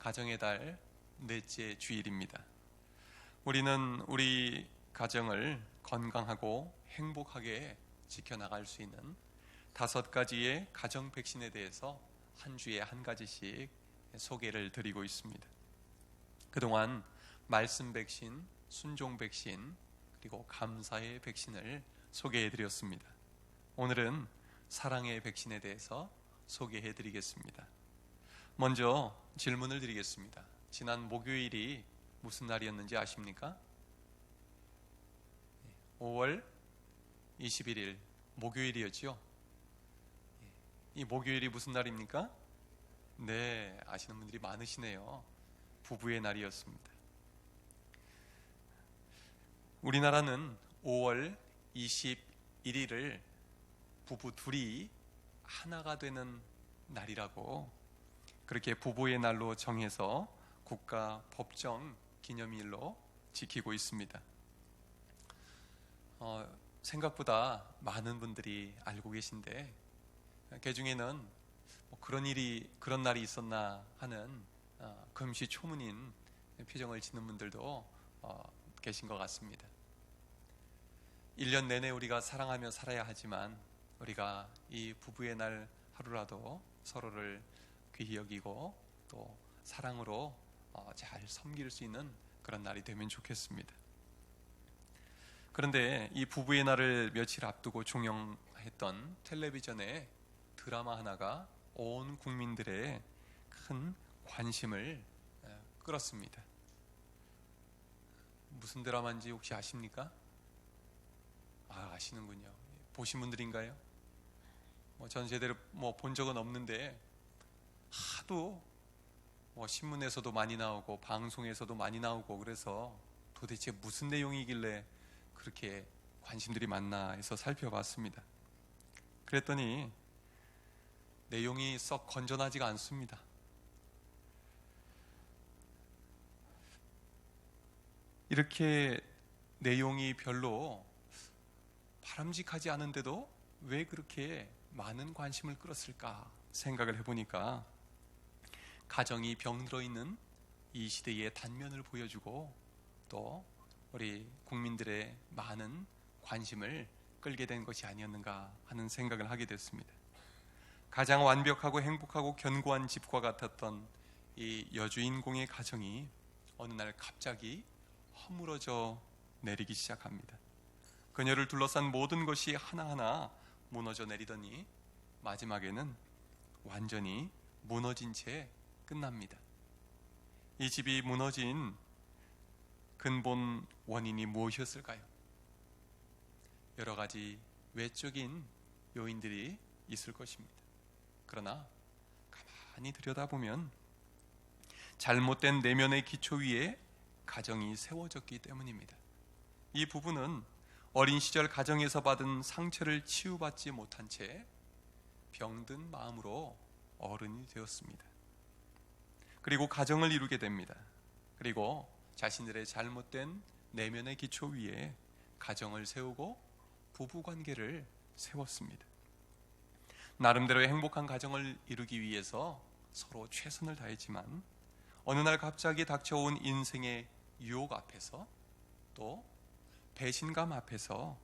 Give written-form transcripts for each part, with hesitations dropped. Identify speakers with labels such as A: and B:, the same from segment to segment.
A: 가정의 달 넷째 주일입니다. 우리는 우리 가정을 건강하고 행복하게 지켜나갈 수 있는 5가지의 가정 백신에 대해서 한 주에 한 가지씩 소개를 드리고 있습니다. 그동안 말씀 백신, 순종 백신, 그리고 감사의 백신을 소개해 드렸습니다. 오늘은 사랑의 백신에 대해서 소개해 드리겠습니다. 먼저 질문을 드리겠습니다. 지난 목요일이 무슨 날이었는지 아십니까? 5월 21일 목요일이었죠. 이 목요일이 무슨 날입니까? 네, 아시는 분들이 많으시네요. 부부의 날이었습니다. 우리나라는 5월 21일을 부부 둘이 하나가 되는 날이라고 그렇게 부부의 날로 정해서 국가 법정 기념일로 지키고 있습니다. 생각보다 많은 분들이 알고 계신데 그 중에는 그런 날이 있었나 하는 금시초문인 표정을 짓는 분들도 계신 것 같습니다. 1년 내내 우리가 사랑하며 살아야 하지만 우리가 이 부부의 날 하루라도 서로를 귀히 여기고 또 사랑으로 잘 섬길 수 있는 그런 날이 되면 좋겠습니다. 그런데 이 부부의 날을 며칠 앞두고 종영했던 텔레비전의 드라마 하나가 온 국민들의 큰 관심을 끌었습니다. 무슨 드라마인지 혹시 아십니까? 아시는군요. 보신 분들인가요? 전 제대로 본 적은 없는데 하도 신문에서도 많이 나오고 방송에서도 많이 나오고 그래서 도대체 무슨 내용이길래 그렇게 관심들이 많나 해서 살펴봤습니다. 그랬더니 내용이 썩 건전하지가 않습니다. 이렇게 내용이 별로 바람직하지 않은데도 왜 그렇게 많은 관심을 끌었을까 생각을 해보니까 가정이 병들어 있는 이 시대의 단면을 보여주고 또 우리 국민들의 많은 관심을 끌게 된 것이 아니었는가 하는 생각을 하게 됐습니다. 가장 완벽하고 행복하고 견고한 집과 같았던 이 여주인공의 가정이 어느 날 갑자기 허물어져 내리기 시작합니다. 그녀를 둘러싼 모든 것이 하나하나 무너져 내리더니 마지막에는 완전히 무너진 채 끝납니다. 이 집이 무너진 근본 원인이 무엇이었을까요? 여러 가지 외적인 요인들이 있을 것입니다. 그러나 가만히 들여다보면 잘못된 내면의 기초 위에 가정이 세워졌기 때문입니다. 이 부부는 어린 시절 가정에서 받은 상처를 치유받지 못한 채 병든 마음으로 어른이 되었습니다. 그리고 가정을 이루게 됩니다. 그리고 자신들의 잘못된 내면의 기초 위에 가정을 세우고 부부관계를 세웠습니다. 나름대로의 행복한 가정을 이루기 위해서 서로 최선을 다했지만 어느 날 갑자기 닥쳐온 인생의 유혹 앞에서 또 배신감 앞에서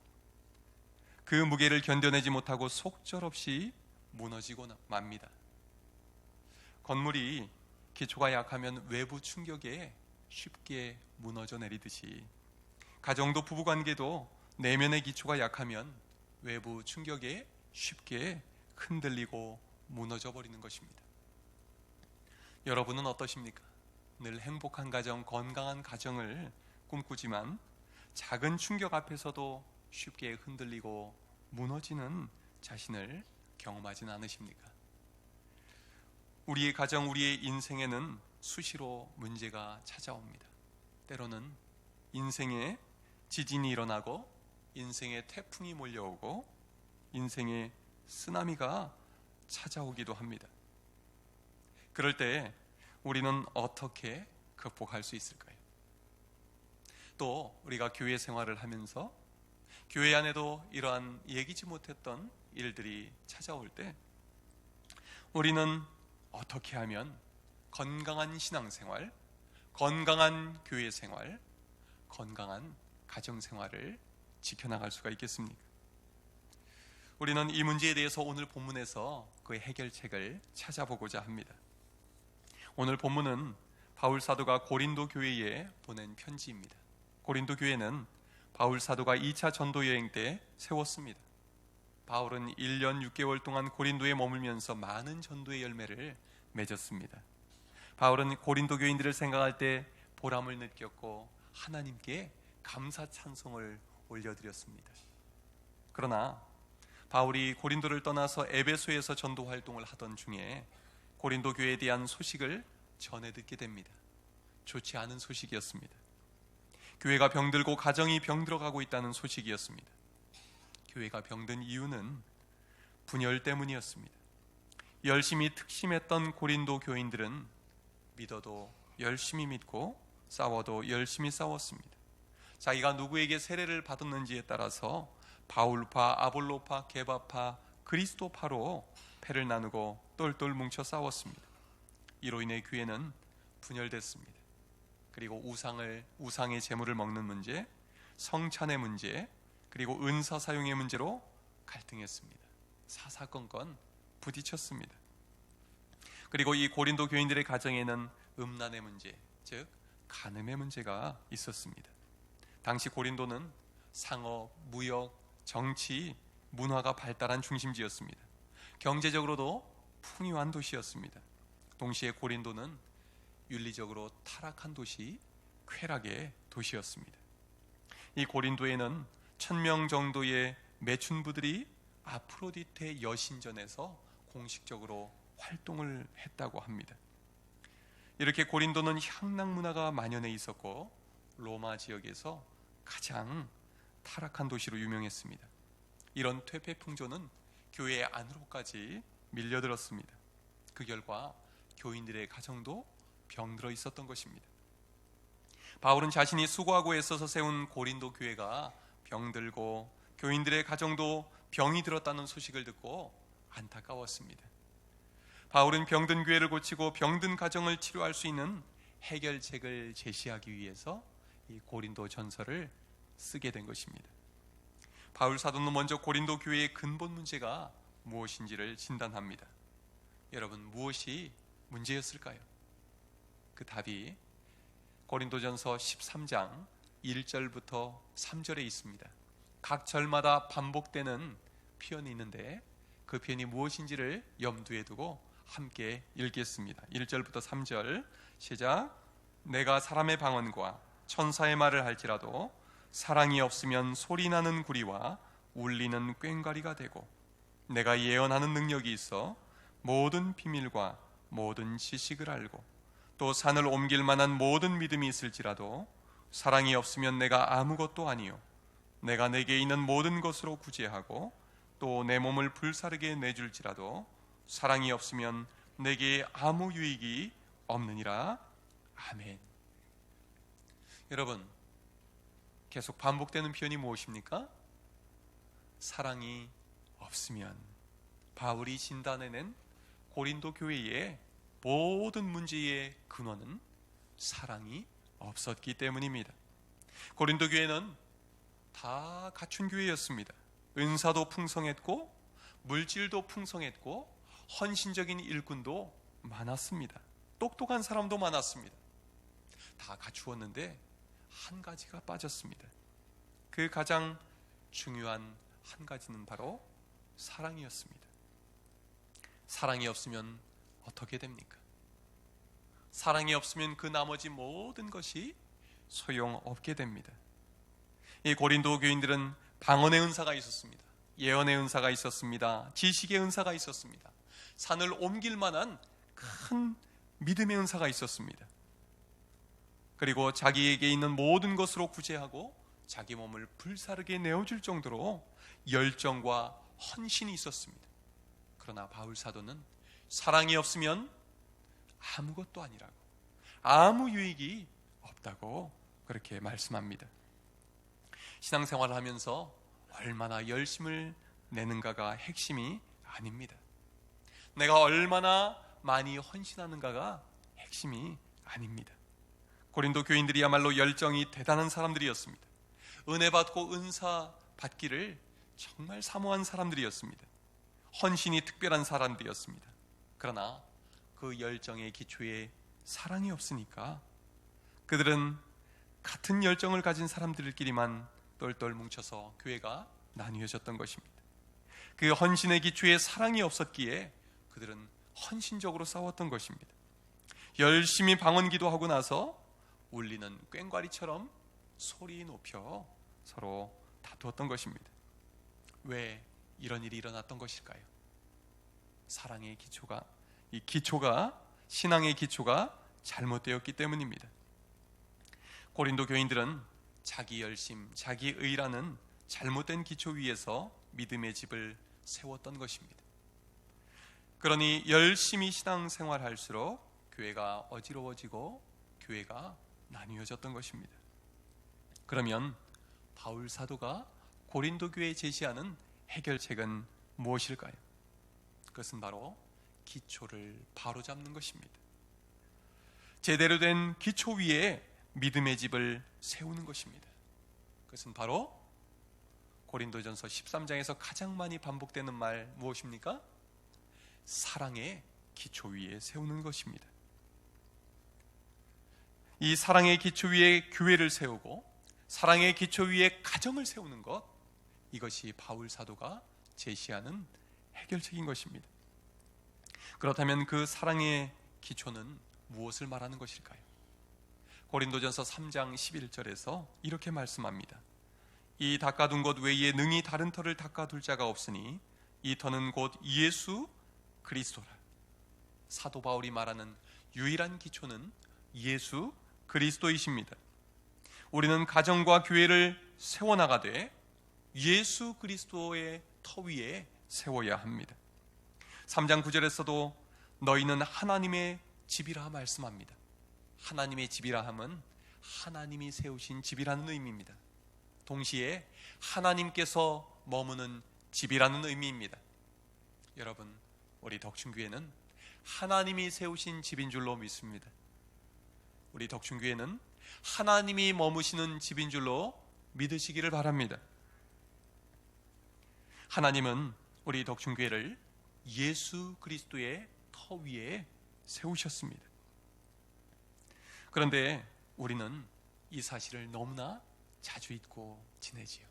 A: 그 무게를 견뎌내지 못하고 속절없이 무너지고 맙니다. 건물이 기초가 약하면 외부 충격에 쉽게 무너져 내리듯이 가정도 부부관계도 내면의 기초가 약하면 외부 충격에 쉽게 흔들리고 무너져 버리는 것입니다. 여러분은 어떠십니까? 늘 행복한 가정, 건강한 가정을 꿈꾸지만 작은 충격 앞에서도 쉽게 흔들리고 무너지는 자신을 경험하진 않으십니까? 우리의 가정, 우리의 인생에는 수시로 문제가 찾아옵니다. 때로는 인생에 지진이 일어나고 인생에 태풍이 몰려오고 인생에 쓰나미가 찾아오기도 합니다. 그럴 때 우리는 어떻게 극복할 수 있을까요? 또 우리가 교회 생활을 하면서 교회 안에도 이러한 예기치 못했던 일들이 찾아올 때 우리는 어떻게 하면 건강한 신앙생활, 건강한 교회 생활, 건강한 가정 생활을 지켜나갈 수가 있겠습니까? 우리는 이 문제에 대해서 오늘 본문에서 그 해결책을 찾아보고자 합니다. 오늘 본문은 바울 사도가 고린도 교회에 보낸 편지입니다. 고린도 교회는 바울 사도가 2차 전도 여행 때 세웠습니다. 바울은 1년 6개월 동안 고린도에 머물면서 많은 전도의 열매를 맺었습니다. 바울은 고린도 교인들을 생각할 때 보람을 느꼈고 하나님께 감사 찬송을 올려드렸습니다. 그러나 바울이 고린도를 떠나서 에베소에서 전도 활동을 하던 중에 고린도 교회에 대한 소식을 전해 듣게 됩니다. 좋지 않은 소식이었습니다. 교회가 병들고 가정이 병들어가고 있다는 소식이었습니다. 교회가 병든 이유는 분열 때문이었습니다. 열심히 특심했던 고린도 교인들은 믿어도 열심히 믿고 싸워도 열심히 싸웠습니다. 자기가 누구에게 세례를 받았는지에 따라서 바울파, 아볼로파, 게바파, 그리스도파로 패를 나누고 똘똘 뭉쳐 싸웠습니다. 이로 인해 교회는 분열됐습니다. 그리고 우상의 제물을 먹는 문제, 성찬의 문제, 그리고 은사 사용의 문제로 갈등했습니다. 사사건건 부딪혔습니다. 그리고 이 고린도 교인들의 가정에는 음란의 문제, 즉 간음의 문제가 있었습니다. 당시 고린도는 상업, 무역, 정치, 문화가 발달한 중심지였습니다. 경제적으로도 풍요한 도시였습니다. 동시에 고린도는 윤리적으로 타락한 도시, 쾌락의 도시였습니다. 이 고린도에는 1000명 정도의 매춘부들이 아프로디테 여신전에서 공식적으로 활동을 했다고 합니다. 이렇게 고린도는 향락 문화가 만연해 있었고 로마 지역에서 가장 타락한 도시로 유명했습니다. 이런 퇴폐풍조는 교회 안으로까지 밀려들었습니다. 그 결과 교인들의 가정도 병들어 있었던 것입니다. 바울은 자신이 수고하고 애써서 세운 고린도 교회가 병들고 교인들의 가정도 병이 들었다는 소식을 듣고 안타까웠습니다. 바울은 병든 교회를 고치고 병든 가정을 치료할 수 있는 해결책을 제시하기 위해서 이 고린도 전서를 쓰게 된 것입니다. 바울 사도는 먼저 고린도 교회의 근본 문제가 무엇인지를 진단합니다. 여러분, 무엇이 문제였을까요? 그 답이 고린도전서 13장 1절부터 3절에 있습니다. 각 절마다 반복되는 표현이 있는데 그 표현이 무엇인지를 염두에 두고 함께 읽겠습니다. 1절부터 3절 시작. 내가 사람의 방언과 천사의 말을 할지라도 사랑이 없으면 소리나는 구리와 울리는 꽹과리가 되고, 내가 예언하는 능력이 있어 모든 비밀과 모든 지식을 알고 또 산을 옮길 만한 모든 믿음이 있을지라도 사랑이 없으면 내가 아무것도 아니요, 내가 내게 있는 모든 것으로 구제하고 또 내 몸을 불사르게 내줄지라도 사랑이 없으면 내게 아무 유익이 없느니라. 아멘. 여러분, 계속 반복되는 표현이 무엇입니까? 사랑이 없으면. 바울이 진단해낸 고린도 교회의 모든 문제의 근원은 사랑이 없었기 때문입니다. 고린도 교회는 다 갖춘 교회였습니다. 은사도 풍성했고 물질도 풍성했고 헌신적인 일꾼도 많았습니다. 똑똑한 사람도 많았습니다. 다 갖추었는데 한 가지가 빠졌습니다. 그 가장 중요한 한 가지는 바로 사랑이었습니다. 사랑이 없으면 어떻게 됩니까? 사랑이 없으면 그 나머지 모든 것이 소용없게 됩니다. 이 고린도 교인들은 방언의 은사가 있었습니다. 예언의 은사가 있었습니다. 지식의 은사가 있었습니다. 산을 옮길 만한 큰 믿음의 은사가 있었습니다. 그리고 자기에게 있는 모든 것으로 구제하고 자기 몸을 불사르게 내어줄 정도로 열정과 헌신이 있었습니다. 그러나 바울 사도는 사랑이 없으면 아무것도 아니라고, 아무 유익이 없다고 그렇게 말씀합니다. 신앙생활을 하면서 얼마나 열심을 내는가가 핵심이 아닙니다. 내가 얼마나 많이 헌신하는가가 핵심이 아닙니다. 고린도 교인들이야말로 열정이 대단한 사람들이었습니다. 은혜 받고 은사 받기를 정말 사모한 사람들이었습니다. 헌신이 특별한 사람들이었습니다. 그러나 그 열정의 기초에 사랑이 없으니까 그들은 같은 열정을 가진 사람들끼리만 똘똘 뭉쳐서 교회가 나뉘어졌던 것입니다. 그 헌신의 기초에 사랑이 없었기에 그들은 헌신적으로 싸웠던 것입니다. 열심히 방언기도 하고 나서 울리는 꽹과리처럼 소리 높여 서로 다투었던 것입니다. 왜 이런 일이 일어났던 것일까요? 사랑의 기초가, 이 기초가, 신앙의 기초가 잘못되었기 때문입니다. 고린도 교인들은 자기 열심, 자기 의라는 잘못된 기초 위에서 믿음의 집을 세웠던 것입니다. 그러니 열심히 신앙생활할수록 교회가 어지러워지고 교회가 나뉘어졌던 것입니다. 그러면 바울 사도가 고린도 교회에 제시하는 해결책은 무엇일까요? 그것은 바로 기초를 바로잡는 것입니다. 제대로 된 기초 위에 믿음의 집을 세우는 것입니다. 그것은 바로 고린도전서 13장에서 가장 많이 반복되는 말 무엇입니까? 사랑의 기초 위에 세우는 것입니다. 이 사랑의 기초 위에 교회를 세우고 사랑의 기초 위에 가정을 세우는 것, 이것이 바울 사도가 제시하는 해결책인 것입니다. 그렇다면 그 사랑의 기초는 무엇을 말하는 것일까요? 고린도전서 3장 11절에서 이렇게 말씀합니다. 이 닦아둔 것 외에 능히 다른 터를 닦아둘 자가 없으니 이 터는 곧 예수 그리스도라. 사도 바울이 말하는 유일한 기초는 예수 그리스도이십니다. 우리는 가정과 교회를 세워나가되 예수 그리스도의 터 위에 세워야 합니다. 3장 9절에서도 너희는 하나님의 집이라 말씀합니다. 하나님의 집이라 함은 하나님이 세우신 집이라는 의미입니다. 동시에 하나님께서 머무는 집이라는 의미입니다. 여러분, 우리 덕춘교회는 하나님이 세우신 집인 줄로 믿습니다. 우리 덕춘교회는 하나님이 머무시는 집인 줄로 믿으시기를 바랍니다. 하나님은 우리 덕춘교회를 예수 그리스도의 터 위에 세우셨습니다. 그런데 우리는 이 사실을 너무나 자주 잊고 지내지요.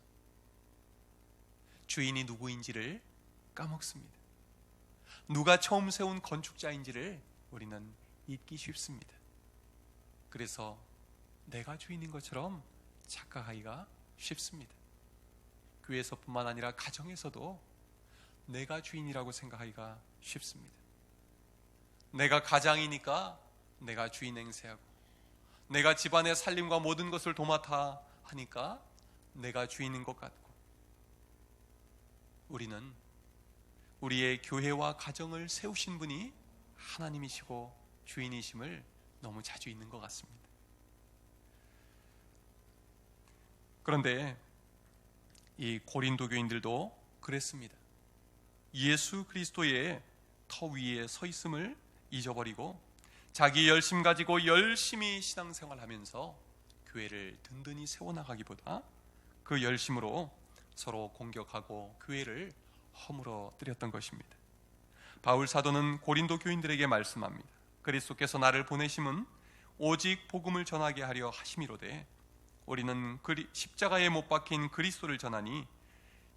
A: 주인이 누구인지를 까먹습니다. 누가 처음 세운 건축자인지를 우리는 잊기 쉽습니다. 그래서 내가 주인인 것처럼 착각하기가 쉽습니다. 교회에서뿐만 아니라 가정에서도 내가 주인이라고 생각하기가 쉽습니다. 내가 가장이니까 내가 주인 행세하고, 내가 집안의 살림과 모든 것을 도맡아 하니까 내가 주인인 것 같고, 우리는 우리의 교회와 가정을 세우신 분이 하나님이시고 주인이심을 너무 자주 잊는 것 같습니다. 그런데 이 고린도 교인들도 그랬습니다. 예수 그리스도의 터 위에 서 있음을 잊어버리고 자기 열심 가지고 열심히 신앙생활하면서 교회를 든든히 세워나가기보다 그 열심으로 서로 공격하고 교회를 허물어뜨렸던 것입니다. 바울 사도는 고린도 교인들에게 말씀합니다. 그리스도께서 나를 보내심은 오직 복음을 전하게 하려 하심이로되 우리는 십자가에 못 박힌 그리스도를 전하니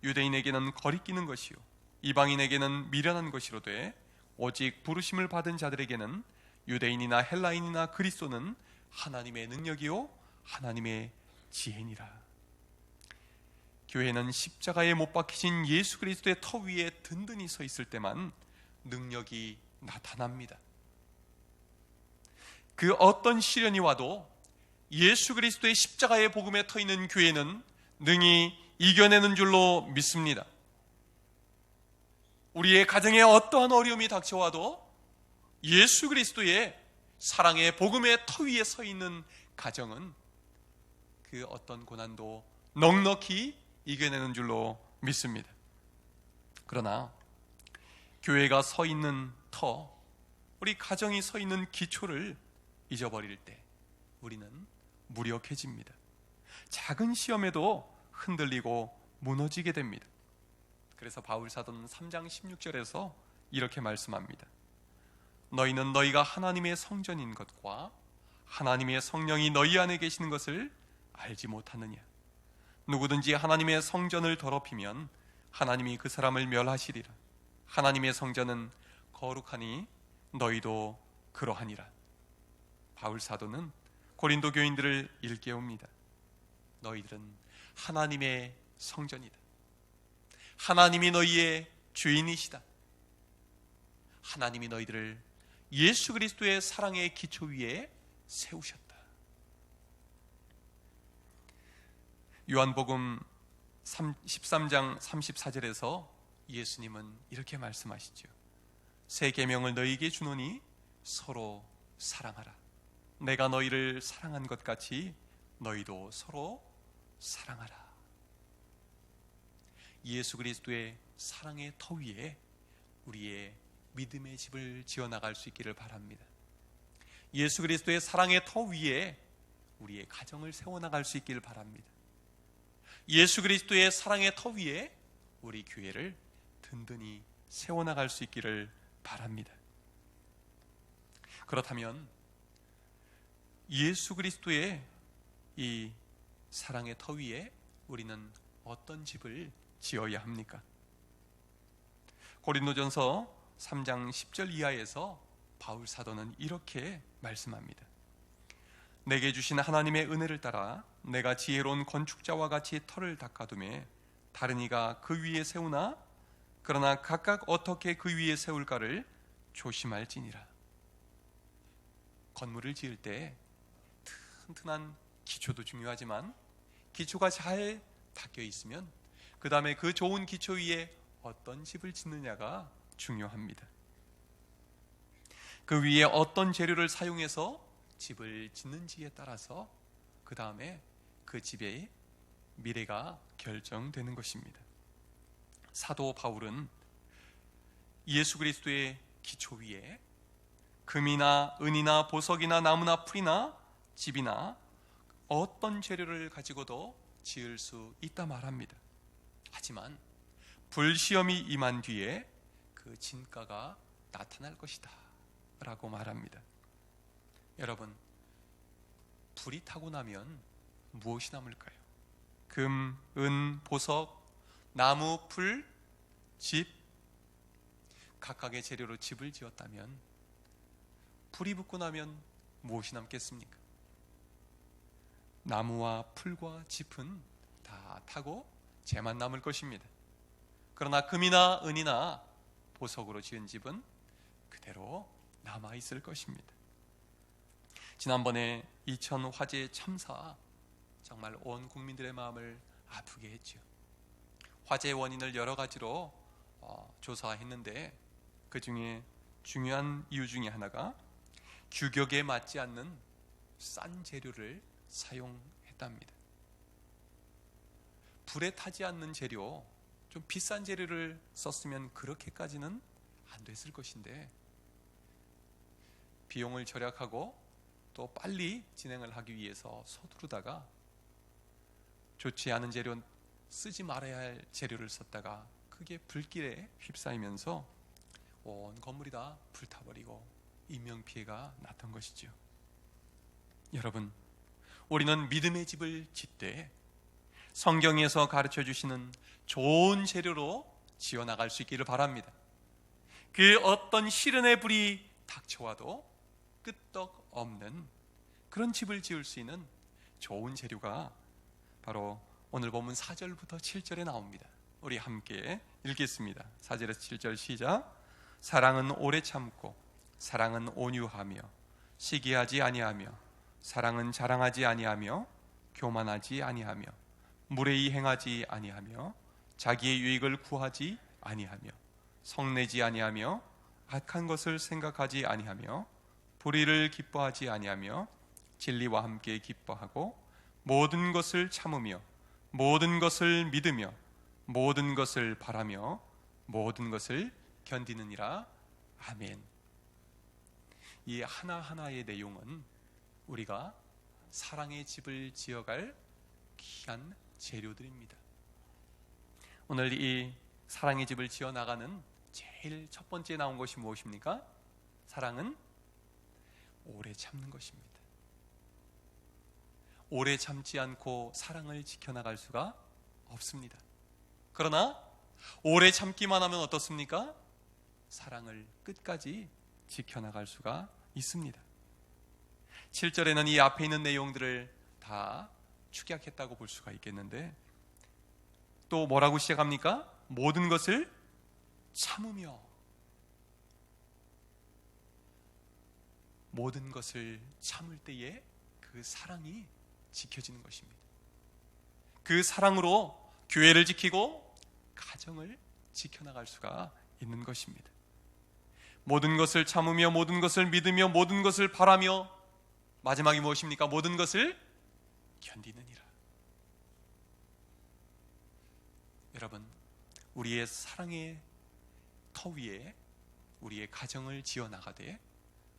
A: 유대인에게는 거리끼는 것이요 이방인에게는 미련한 것이로되 오직 부르심을 받은 자들에게는 유대인이나 헬라인이나 그리스도는 하나님의 능력이요 하나님의 지혜니라. 교회는 십자가에 못 박히신 예수 그리스도의 터 위에 든든히 서 있을 때만 능력이 나타납니다. 그 어떤 시련이 와도 예수 그리스도의 십자가의 복음에 터 있는 교회는 능히 이겨내는 줄로 믿습니다. 우리의 가정에 어떠한 어려움이 닥쳐와도 예수 그리스도의 사랑의 복음의 터 위에 서 있는 가정은 그 어떤 고난도 넉넉히 이겨내는 줄로 믿습니다. 그러나 교회가 서 있는 터, 우리 가정이 서 있는 기초를 잊어버릴 때 우리는 무력해집니다. 작은 시험에도 흔들리고 무너지게 됩니다. 그래서 바울 사도는 3장 16절에서 이렇게 말씀합니다. 너희는 너희가 하나님의 성전인 것과 하나님의 성령이 너희 안에 계시는 것을 알지 못하느냐. 누구든지 하나님의 성전을 더럽히면 하나님이 그 사람을 멸하시리라. 하나님의 성전은 거룩하니 너희도 그러하니라. 바울 사도는 고린도 교인들을 일깨웁니다. 너희들은 하나님의 성전이다. 하나님이 너희의 주인이시다. 하나님이 너희들을 예수 그리스도의 사랑의 기초 위에 세우셨다. 요한복음 13장 34절에서 예수님은 이렇게 말씀하시죠. 새 계명을 너희에게 주노니 서로 사랑하라. 내가 너희를 사랑한 것 같이 너희도 서로 사랑하라. 예수 그리스도의 사랑의 터 위에 우리의 믿음의 집을 지어나갈 수 있기를 바랍니다. 예수 그리스도의 사랑의 터 위에 우리의 가정을 세워나갈 수 있기를 바랍니다. 예수 그리스도의 사랑의 터 위에 우리 교회를 든든히 세워나갈 수 있기를 바랍니다. 그렇다면 예수 그리스도의 이 사랑의 터 위에 우리는 어떤 집을 지어야 합니까? 고린도전서 3장 10절 이하에서 바울 사도는 이렇게 말씀합니다. 내게 주신 하나님의 은혜를 따라 내가 지혜로운 건축자와 같이 터를 닦아두매 다른 이가 그 위에 세우나 그러나 각각 어떻게 그 위에 세울까를 조심할지니라. 건물을 지을 때 튼튼한 기초도 중요하지만 기초가 잘 닦여 있으면 그 다음에 그 좋은 기초 위에 어떤 집을 짓느냐가 중요합니다. 그 위에 어떤 재료를 사용해서 집을 짓는지에 따라서 그 다음에 그 집의 미래가 결정되는 것입니다. 사도 바울은 예수 그리스도의 기초 위에 금이나 은이나 보석이나 나무나 풀이나 집이나 어떤 재료를 가지고도 지을 수 있다 말합니다. 하지만 불시험이 임한 뒤에 그 진가가 나타날 것이다 라고 말합니다. 여러분, 불이 타고 나면 무엇이 남을까요? 금, 은, 보석, 나무, 풀, 집, 각각의 재료로 집을 지었다면 불이 붙고 나면 무엇이 남겠습니까? 나무와 풀과 짚은 다 타고 재만 남을 것입니다. 그러나 금이나 은이나 보석으로 지은 집은 그대로 남아있을 것입니다. 지난번에 이천 화재 참사 정말 온 국민들의 마음을 아프게 했죠. 화재의 원인을 여러 가지로 조사했는데 그 중에 중요한 이유 중에 하나가 규격에 맞지 않는 싼 재료를 사용했답니다. 불에 타지 않는 재료, 좀 비싼 재료를 썼으면 그렇게까지는 안 됐을 것인데 비용을 절약하고 또 빨리 진행을 하기 위해서 서두르다가 좋지 않은 재료, 쓰지 말아야 할 재료를 썼다가 크게 불길에 휩싸이면서 온 건물이 다 불타버리고 인명피해가 났던 것이죠. 여러분, 우리는 믿음의 집을 짓되 성경에서 가르쳐 주시는 좋은 재료로 지어나갈 수 있기를 바랍니다. 그 어떤 시련의 불이 닥쳐와도 끄떡 없는 그런 집을 지을 수 있는 좋은 재료가 바로 오늘 본문 4절부터 7절에 나옵니다. 우리 함께 읽겠습니다. 4절에서 7절 시작. 사랑은 오래 참고 사랑은 온유하며 시기하지 아니하며 사랑은 자랑하지 아니하며 교만하지 아니하며 무례히 행하지 아니하며 자기의 유익을 구하지 아니하며 성내지 아니하며 악한 것을 생각하지 아니하며 불의를 기뻐하지 아니하며 진리와 함께 기뻐하고 모든 것을 참으며 모든 것을 믿으며 모든 것을 바라며 모든 것을 견디느니라. 아멘. 이 하나하나의 내용은 우리가 사랑의 집을 지어갈 귀한 재료들입니다. 오늘 이 사랑의 집을 지어나가는 제일 첫 번째 나온 것이 무엇입니까? 사랑은 오래 참는 것입니다. 오래 참지 않고 사랑을 지켜나갈 수가 없습니다. 그러나 오래 참기만 하면 어떻습니까? 사랑을 끝까지 지켜나갈 수가 있습니다. 7절에는 이 앞에 있는 내용들을 다 축약했다고 볼 수가 있겠는데, 또 뭐라고 시작합니까? 모든 것을 참으며, 모든 것을 참을 때에 그 사랑이 지켜지는 것입니다. 그 사랑으로 교회를 지키고 가정을 지켜나갈 수가 있는 것입니다. 모든 것을 참으며, 모든 것을 믿으며, 모든 것을 바라며, 마지막이 무엇입니까? 모든 것을 견디느니라. 여러분, 우리의 사랑의 터 위에 우리의 가정을 지어나가되,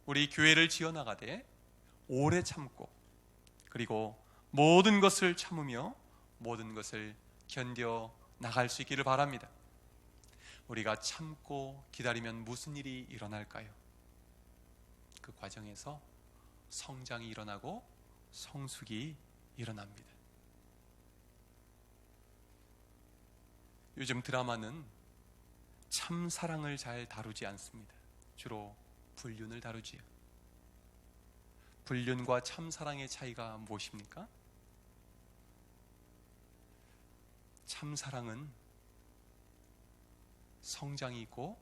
A: 우리 교회를 지어나가되 오래 참고, 그리고 모든 것을 참으며 모든 것을 견뎌 나갈 수 있기를 바랍니다. 우리가 참고 기다리면 무슨 일이 일어날까요? 그 과정에서 성장이 일어나고 성숙이 일어납니다. 요즘 드라마는 참사랑을 잘 다루지 않습니다. 주로 불륜을 다루지요. 불륜과 참사랑의 차이가 무엇입니까? 참사랑은 성장이 있고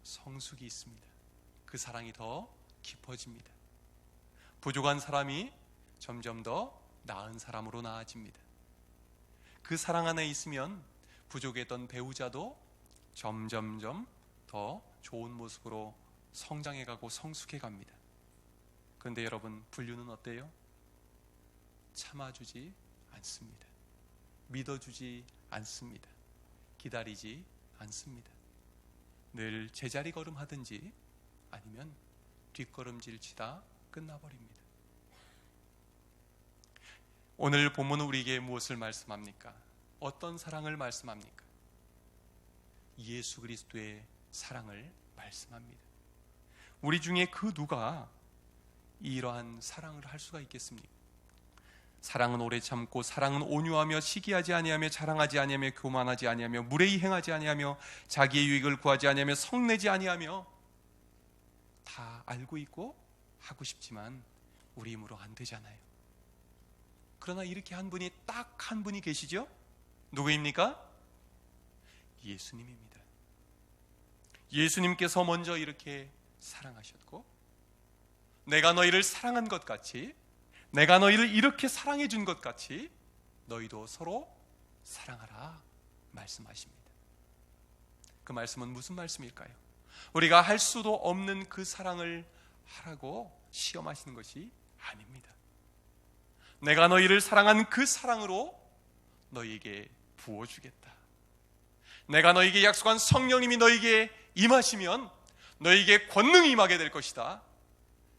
A: 성숙이 있습니다. 그 사랑이 더 깊어집니다. 부족한 사람이 점점 더 나은 사람으로 나아집니다. 그 사랑 안에 있으면 부족했던 배우자도 점점점 더 좋은 모습으로 성장해가고 성숙해갑니다. 그런데 여러분, 불륜은 어때요? 참아주지 않습니다. 믿어주지 않습니다. 기다리지 않습니다. 늘 제자리 걸음하든지 아니면 뒷걸음질 치다 끝나버립니다. 오늘 본문은 우리에게 무엇을 말씀합니까? 어떤 사랑을 말씀합니까? 예수 그리스도의 사랑을 말씀합니다. 우리 중에 그 누가 이러한 사랑을 할 수가 있겠습니까? 사랑은 오래 참고, 사랑은 온유하며, 시기하지 아니하며, 자랑하지 아니하며, 교만하지 아니하며, 무례히 행하지 아니하며, 자기의 유익을 구하지 아니하며, 성내지 아니하며. 다 알고 있고 하고 싶지만 우리 힘으로 안 되잖아요. 그러나 이렇게 한 분이, 딱 한 분이 계시죠? 누구입니까? 예수님입니다. 예수님께서 먼저 이렇게 사랑하셨고, 내가 너희를 사랑한 것 같이, 내가 너희를 이렇게 사랑해 준 것 같이 너희도 서로 사랑하라 말씀하십니다. 그 말씀은 무슨 말씀일까요? 우리가 할 수도 없는 그 사랑을 하라고 시험하시는 것이 아닙니다. 내가 너희를 사랑한 그 사랑으로 너희에게 부어주겠다. 내가 너희에게 약속한 성령님이 너희에게 임하시면 너희에게 권능이 임하게 될 것이다.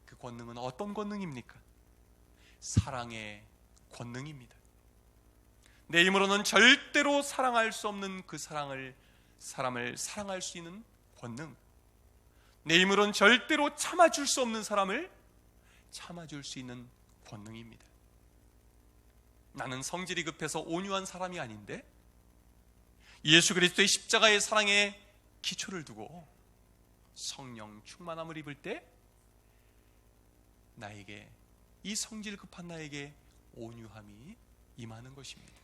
A: 그 권능은 어떤 권능입니까? 사랑의 권능입니다. 내 힘으로는 절대로 사랑할 수 없는 그 사람을 사랑할 수 있는 권능, 내 힘으로는 절대로 참아줄 수 없는 사람을 참아줄 수 있는 권능입니다. 나는 성질이 급해서 온유한 사람이 아닌데 예수 그리스도의 십자가의 사랑에 기초를 두고 성령 충만함을 입을 때 나에게, 이 성질 급한 나에게 온유함이 임하는 것입니다.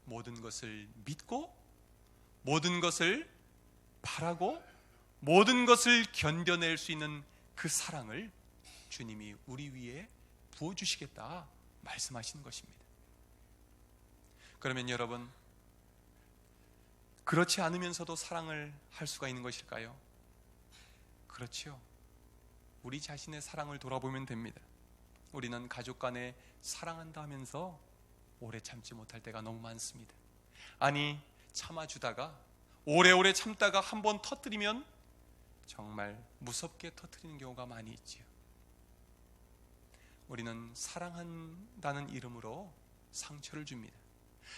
A: 모든 것을 믿고, 모든 것을 바라고, 모든 것을 견뎌낼 수 있는 그 사랑을 주님이 우리 위에 부어주시겠다 말씀하시는 것입니다. 그러면 여러분, 그렇지 않으면서도 사랑을 할 수가 있는 것일까요? 그렇지요. 우리 자신의 사랑을 돌아보면 됩니다. 우리는 가족 간에 사랑한다 하면서 오래 참지 못할 때가 너무 많습니다. 아니, 참아주다가 오래오래 참다가 한번 터뜨리면 정말 무섭게 터뜨리는 경우가 많이 있지요. 우리는 사랑한다는 이름으로 상처를 줍니다.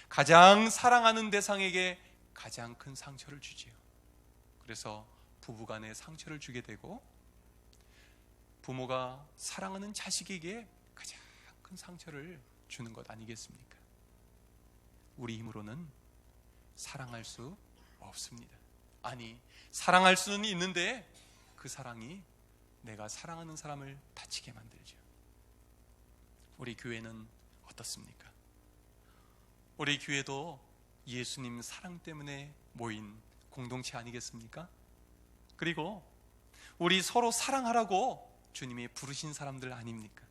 A: 가장 사랑하는 대상에게 가장 큰 상처를 주지요. 그래서 부부간에 상처를 주게 되고, 부모가 사랑하는 자식에게 가장 큰 상처를 주는 것 아니겠습니까? 우리 힘으로는 사랑할 수 없습니다. 아니, 사랑할 수는 있는데 그 사랑이 내가 사랑하는 사람을 다치게 만들죠. 우리 교회는 어떻습니까? 우리 교회도 예수님 사랑 때문에 모인 공동체 아니겠습니까? 그리고 우리 서로 사랑하라고 주님이 부르신 사람들 아닙니까?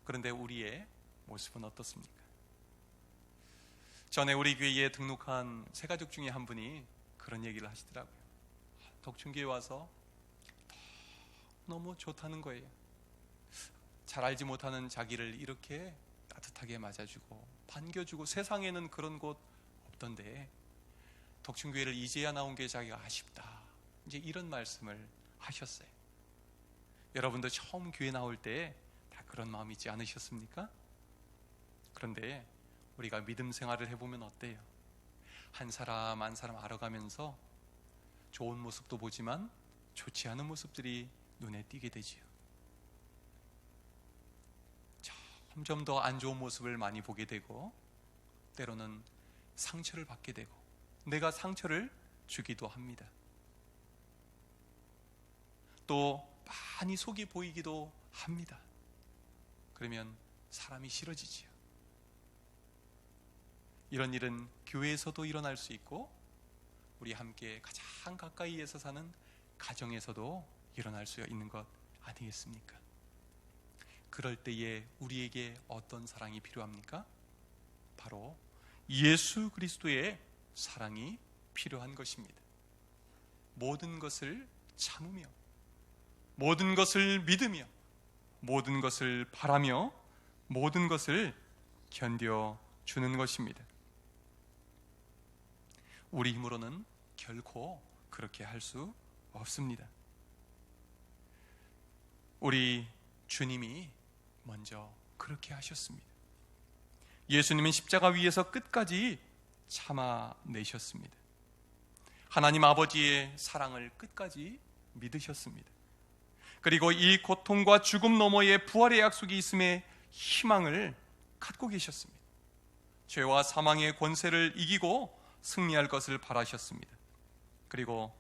A: 그런데 우리의 모습은 어떻습니까? 전에 우리 교회에 등록한 새가족 중에 한 분이 그런 얘기를 하시더라고요. 덕춘교회 와서 너무 좋다는 거예요. 잘 알지 못하는 자기를 이렇게 따뜻하게 맞아주고 반겨주고, 세상에는 그런 곳 없던데 덕춘교회를 이제야 나온 게 자기가 아쉽다, 이제 이런 말씀을 하셨어요. 여러분도 처음 교회 나올 때 다 그런 마음 있지 않으셨습니까? 그런데 우리가 믿음 생활을 해보면 어때요? 한 사람 한 사람 알아가면서 좋은 모습도 보지만 좋지 않은 모습들이 눈에 띄게 되지요. 점점 더 안 좋은 모습을 많이 보게 되고, 때로는 상처를 받게 되고, 내가 상처를 주기도 합니다. 또 많이 속이 보이기도 합니다. 그러면 사람이 싫어지지요. 이런 일은 교회에서도 일어날 수 있고, 우리 함께 가장 가까이에서 사는 가정에서도 일어날 수 있는 것 아니겠습니까? 그럴 때에 우리에게 어떤 사랑이 필요합니까? 바로 예수 그리스도의 사랑이 필요한 것입니다. 모든 것을 참으며, 모든 것을 믿으며, 모든 것을 바라며, 모든 것을 견뎌주는 것입니다. 우리 힘으로는 결코 그렇게 할 수 없습니다. 우리 주님이 먼저 그렇게 하셨습니다. 예수님은 십자가 위에서 끝까지 참아내셨습니다. 하나님 아버지의 사랑을 끝까지 믿으셨습니다. 그리고 이 고통과 죽음 너머에 부활의 약속이 있음에 희망을 갖고 계셨습니다. 죄와 사망의 권세를 이기고 승리할 것을 바라셨습니다. 그리고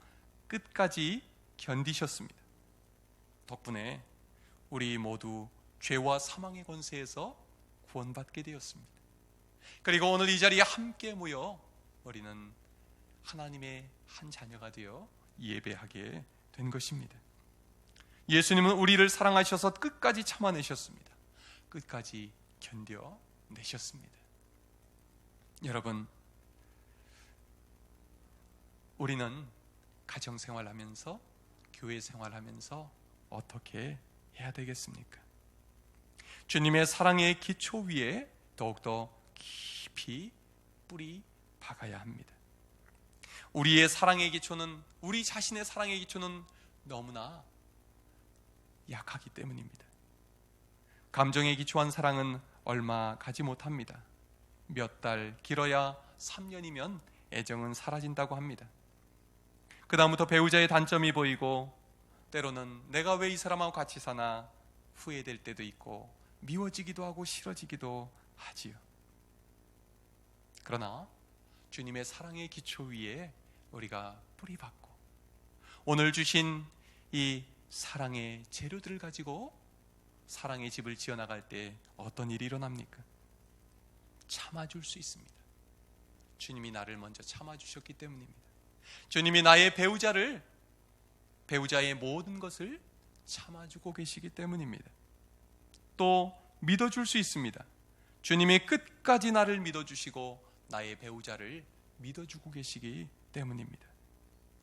A: 끝까지 견디셨습니다. 덕분에 우리 모두 죄와 사망의 권세에서 구원받게 되었습니다. 그리고 오늘 이 자리에 함께 모여 우리는 하나님의 한 자녀가 되어 예배하게 된 것입니다. 예수님은 우리를 사랑하셔서 끝까지 참아내셨습니다. 끝까지 견뎌내셨습니다. 여러분, 우리는 가정생활하면서, 교회 생활하면서 어떻게 해야 되겠습니까? 주님의 사랑의 기초 위에 더욱더 깊이 뿌리 박아야 합니다. 우리의 사랑의 기초는, 우리 자신의 사랑의 기초는 너무나 약하기 때문입니다. 감정에 기초한 사랑은 얼마 가지 못합니다. 몇 달, 길어야 3년이면 애정은 사라진다고 합니다. 그 다음부터 배우자의 단점이 보이고, 때로는 내가 왜 이 사람하고 같이 사나 후회될 때도 있고, 미워지기도 하고 싫어지기도 하지요. 그러나 주님의 사랑의 기초 위에 우리가 뿌리 박고, 오늘 주신 이 사랑의 재료들을 가지고 사랑의 집을 지어나갈 때 어떤 일이 일어납니까? 참아줄 수 있습니다. 주님이 나를 먼저 참아주셨기 때문입니다. 주님이 나의 배우자의 모든 것을 참아주고 계시기 때문입니다. 또 믿어줄 수 있습니다. 주님이 끝까지 나를 믿어주시고 나의 배우자를 믿어주고 계시기 때문입니다.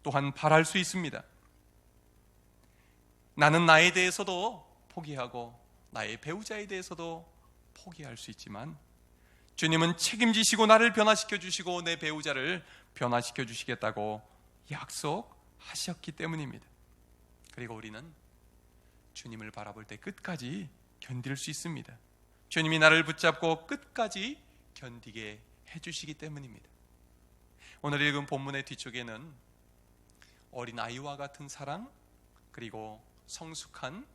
A: 또한 바랄 수 있습니다. 나는 나에 대해서도 포기하고 나의 배우자에 대해서도 포기할 수 있지만, 주님은 책임지시고 나를 변화시켜 주시고 내 배우자를 변화시켜 주시겠다고 약속하셨기 때문입니다. 그리고 우리는 주님을 바라볼 때 끝까지 견딜 수 있습니다. 주님이 나를 붙잡고 끝까지 견디게 해주시기 때문입니다. 오늘 읽은 본문의 뒤쪽에는 어린아이와 같은 사랑, 그리고 성숙한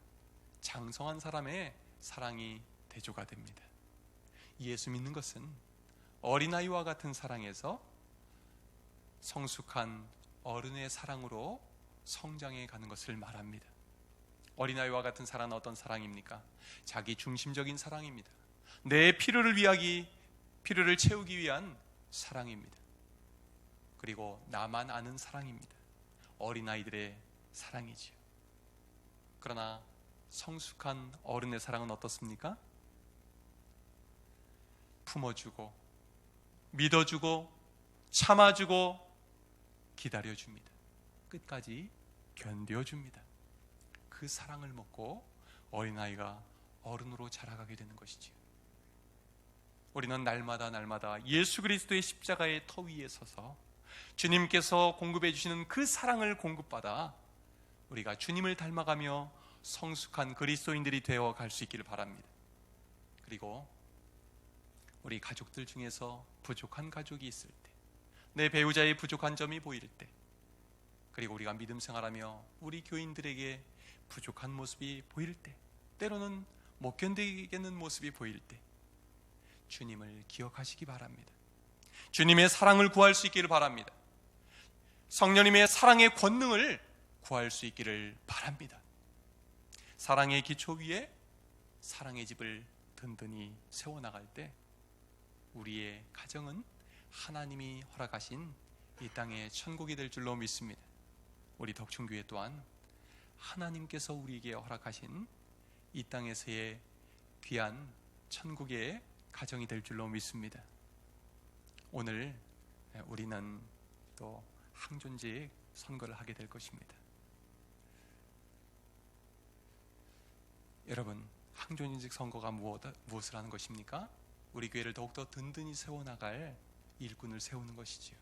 A: 장성한 사람의 사랑이 대조가 됩니다. 예수 믿는 것은 어린아이와 같은 사랑에서 성숙한 어른의 사랑으로 성장해 가는 것을 말합니다. 어린아이와 같은 사랑은 어떤 사랑입니까? 자기 중심적인 사랑입니다. 내 필요를 채우기 위한 사랑입니다. 그리고 나만 아는 사랑입니다. 어린아이들의 사랑이지요. 그러나 성숙한 어른의 사랑은 어떻습니까? 품어주고 믿어주고 참아주고 기다려줍니다. 끝까지 견뎌줍니다. 그 사랑을 먹고 어린아이가 어른으로 자라가게 되는 것이지요. 우리는 날마다 예수 그리스도의 십자가의 터 위에 서서 주님께서 공급해 주시는 그 사랑을 공급받아 우리가 주님을 닮아가며 성숙한 그리스도인들이 되어 갈 수 있기를 바랍니다. 그리고 우리 가족들 중에서 부족한 가족이 있을 때, 내 배우자의 부족한 점이 보일 때, 그리고 우리가 믿음 생활하며 우리 교인들에게 부족한 모습이 보일 때, 때로는 못 견디겠는 모습이 보일 때 주님을 기억하시기 바랍니다. 주님의 사랑을 구할 수 있기를 바랍니다. 성령님의 사랑의 권능을 구할 수 있기를 바랍니다. 사랑의 기초 위에 사랑의 집을 든든히 세워나갈 때 우리의 가정은 하나님이 허락하신 이 땅의 천국이 될 줄로 믿습니다. 우리 덕충교회 또한 하나님께서 우리에게 허락하신 이 땅에서의 귀한 천국의 가정이 될 줄로 믿습니다. 오늘 우리는 또 항존직 선거를 하게 될 것입니다. 여러분, 항존직 선거가 무엇을 하는 것입니까? 우리 교회를 더욱더 든든히 세워나갈 일꾼을 세우는 것이지요.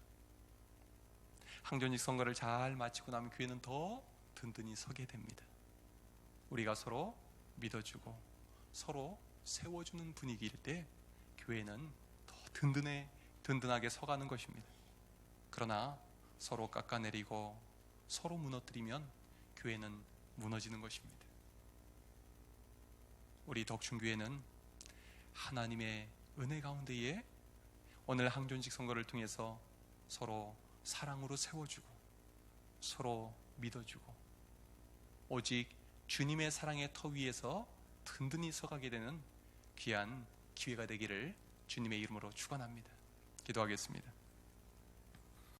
A: 항존직 선거를 잘 마치고 나면 교회는 더 든든히 서게 됩니다. 우리가 서로 믿어주고 서로 세워주는 분위기일 때 교회는 더 든든하게 서가는 것입니다. 그러나 서로 깎아내리고 서로 무너뜨리면 교회는 무너지는 것입니다. 우리 덕충교회는 하나님의 은혜 가운데에 오늘 항존직 선거를 통해서 서로 사랑으로 세워주고 서로 믿어주고 오직 주님의 사랑의 터 위에서 든든히 서가게 되는 귀한 기회가 되기를 주님의 이름으로 축원합니다. 기도하겠습니다.